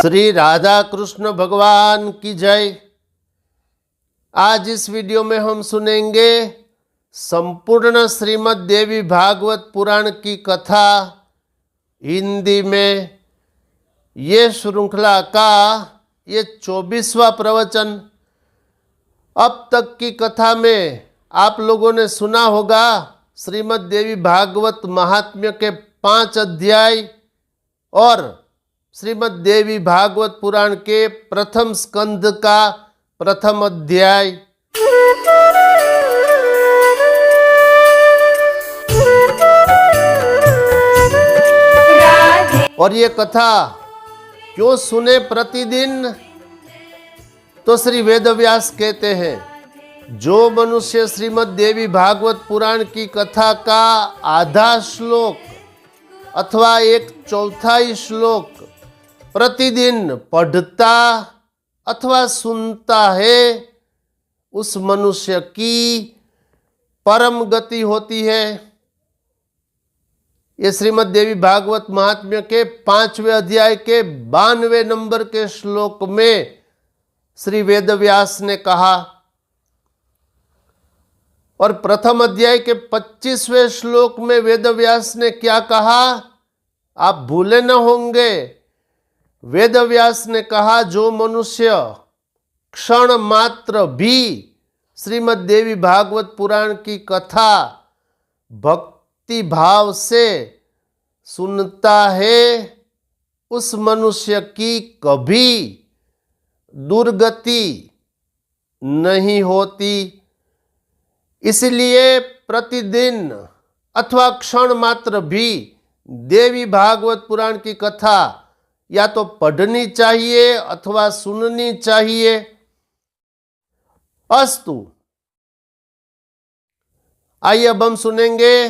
श्री राधा कृष्ण भगवान की जय। आज इस वीडियो में हम सुनेंगे संपूर्ण श्रीमद् देवी भागवत पुराण की कथा हिंदी में। ये श्रृंखला का ये 24वां प्रवचन। अब तक की कथा में आप लोगों ने सुना होगा श्रीमद् देवी भागवत महात्म्य के 5 अध्याय और श्रीमद् देवी भागवत पुराण के प्रथम स्कंध का प्रथम अध्याय। और ये कथा क्यों सुने प्रतिदिन? तो श्री वेदव्यास कहते हैं, जो मनुष्य श्रीमद् देवी भागवत पुराण की कथा का आधा श्लोक अथवा 1/4 श्लोक प्रतिदिन पढ़ता अथवा सुनता है, उस मनुष्य की परम गति होती है। ये श्रीमद् देवी भागवत महात्म्य के 5वें अध्याय के 92वें नंबर के श्लोक में श्री वेदव्यास ने कहा। और प्रथम अध्याय के 25वें श्लोक में वेदव्यास ने क्या कहा, आप भूले न होंगे। वेदव्यास ने कहा, जो मनुष्य क्षण मात्र भी श्रीमद् देवी भागवत पुराण की कथा भक्ति भाव से सुनता है, उस मनुष्य की कभी दुर्गति नहीं होती। इसलिए प्रतिदिन अथवा क्षण मात्र भी देवी भागवत पुराण की कथा या तो पढ़नी चाहिए अथवा सुननी चाहिए। अस्तु, आइए अब हम सुनेंगे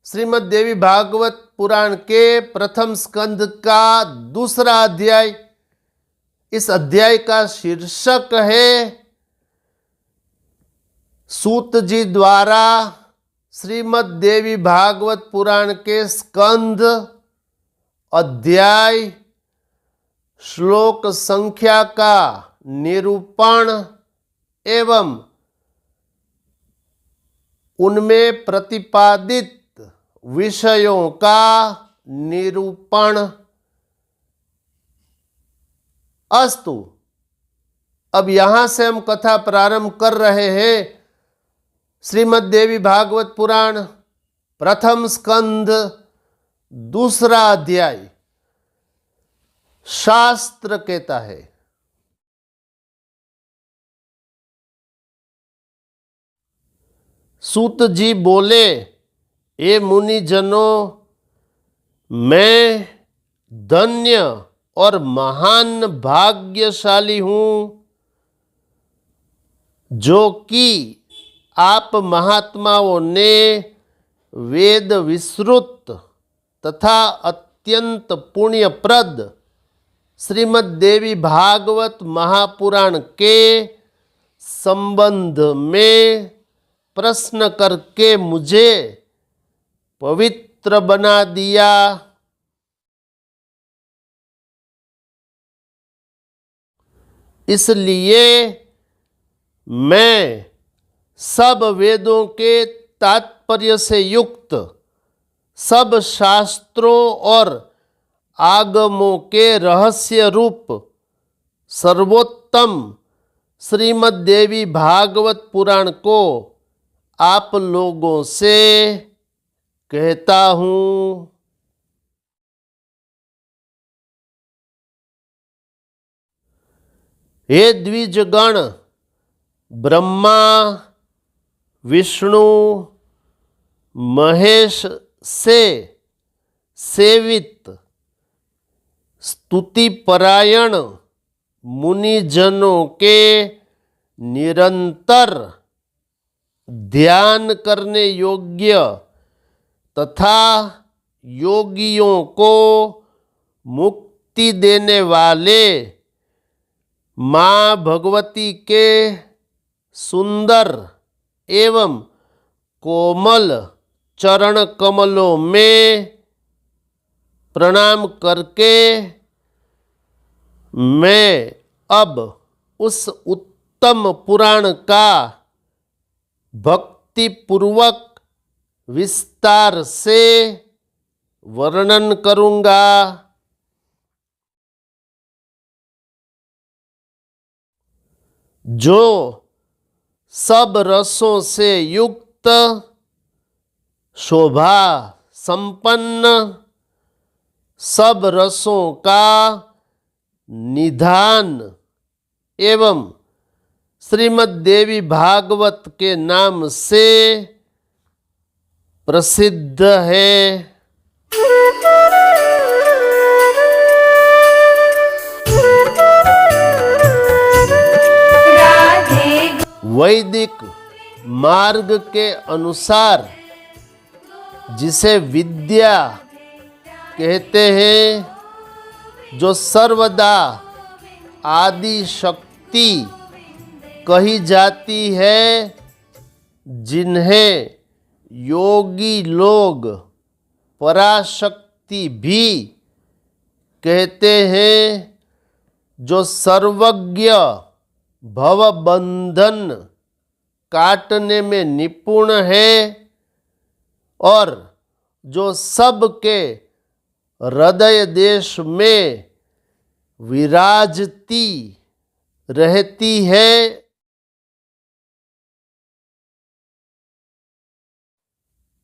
श्रीमद् देवी भागवत पुराण के प्रथम स्कंद का दूसरा अध्याय। इस अध्याय का शीर्षक है सूत जी द्वारा श्रीमद् देवी भागवत पुराण के स्कंद अध्याय श्लोक संख्या का निरूपण एवं उनमें प्रतिपादित विषयों का निरूपण। अस्तु, अब यहां से हम कथा प्रारंभ कर रहे हैं। श्रीमद् देवी भागवत पुराण प्रथम स्कंद दूसरा अध्याय। शास्त्र कहता है, सूत जी बोले, ए मुनि जनों, मैं धन्य और महान भाग्यशाली हूं, जो कि आप महात्माओं ने वेद विश्रुत तथा अत्यंत पुण्यप्रद श्रीमद् देवी भागवत महापुराण के संबंध में प्रश्न करके मुझे पवित्र बना दिया। इसलिए मैं सब वेदों के तात्पर्य से युक्त सब शास्त्रों और आगमों के रहस्य रूप सर्वोत्तम श्रीमद् देवी भागवत पुराण को आप लोगों से कहता हूँ। हे द्विजगण, ब्रह्मा विष्णु महेश से सेवित स्तुति परायण मुनिजनों के निरंतर ध्यान करने योग्य तथा योगियों को मुक्ति देने वाले माँ भगवती के सुंदर एवं कोमल चरण कमलों में प्रणाम करके मैं अब उस उत्तम पुराण का भक्ति पूर्वक विस्तार से वर्णन करूंगा। जो सब रसों से युक्त, शोभा संपन्न, सब रसों का निधान एवं श्रीमद् देवी भागवत के नाम से प्रसिद्ध है। वैदिक मार्ग के अनुसार जिसे विद्या कहते हैं, जो सर्वदा आदि शक्ति कही जाती है, जिन्हें योगी लोग पराशक्ति भी कहते हैं, जो सर्वज्ञ, भवबंधन काटने में निपुण है और जो सबके हृदय देश में विराजती रहती है,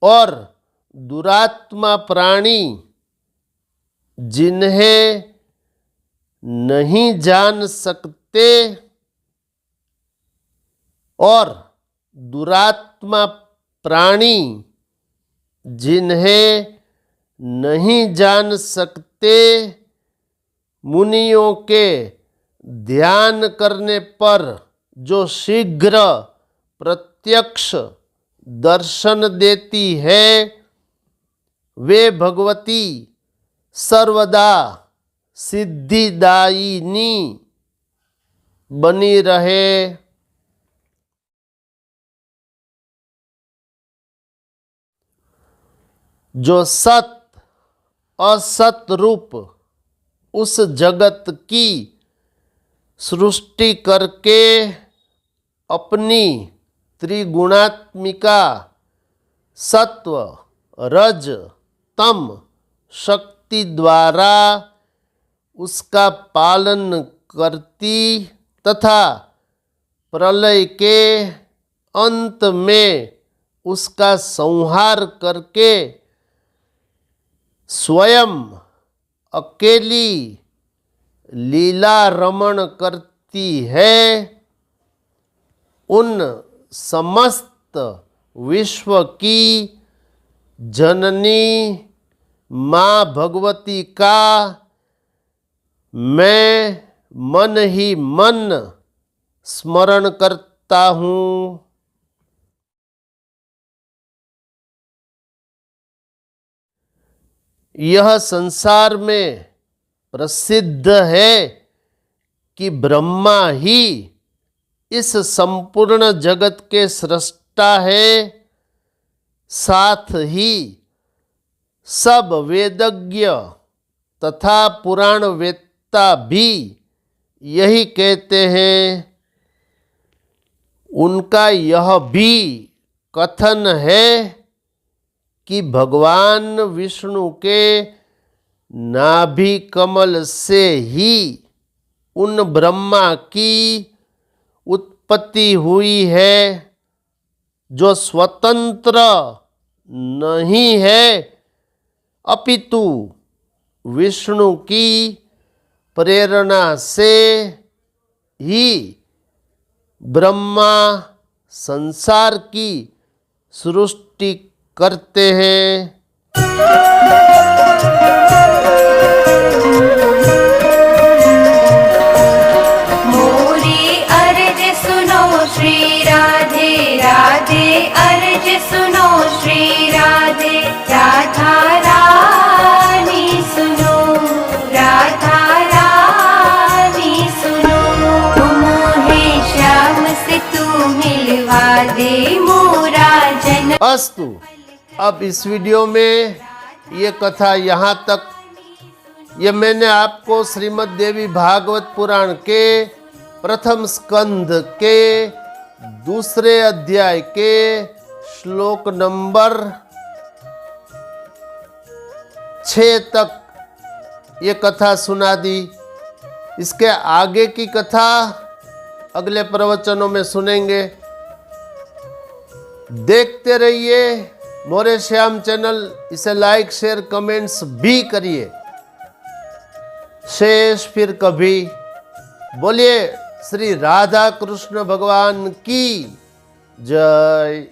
और दुरात्मा प्राणी जिन्हें नहीं जान सकते और दुरात्मा प्राणी जिन्हें नहीं जान सकते, मुनियों के ध्यान करने पर जो शीघ्र प्रत्यक्ष दर्शन देती है, वे भगवती सर्वदा सिद्धिदायिनी बनी रहे। जो सत असत रूप उस जगत की सृष्टि करके अपनी त्रिगुणात्मिका सत्व रज तम शक्ति द्वारा उसका पालन करती तथा प्रलय के अंत में उसका संहार करके स्वयं अकेली लीला रमण करती है, उन समस्त विश्व की जननी माँ भगवती का मैं मन ही मन स्मरण करता हूँ। यह संसार में प्रसिद्ध है कि ब्रह्मा ही इस संपूर्ण जगत के सृष्टा है, साथ ही सब वेदज्ञ तथा पुराण वेत्ता भी यही कहते हैं। उनका यह भी कथन है कि भगवान विष्णु के नाभि कमल से ही उन ब्रह्मा की उत्पत्ति हुई है, जो स्वतंत्र नहीं है अपितु विष्णु की प्रेरणा से ही ब्रह्मा संसार की सृष्टि करते हैं। मोरी अर्ज सुनो श्री राधे राधे, अर्ज सुनो श्री राधे राधा रानी सुनो, राधा रानी सुनो। मोहे श्याम से तू मिलवा दे मोरा जन। अस्तु, अब इस वीडियो में ये कथा यहाँ तक ये मैंने आपको श्रीमद् देवी भागवत पुराण के प्रथम स्कंद के दूसरे अध्याय के श्लोक नंबर 6 तक ये कथा सुना दी। इसके आगे की कथा अगले प्रवचनों में सुनेंगे। देखते रहिए मोरे श्याम चैनल। इसे लाइक शेयर कमेंट्स भी करिए। शेष फिर कभी। बोलिए श्री राधा कृष्ण भगवान की जय।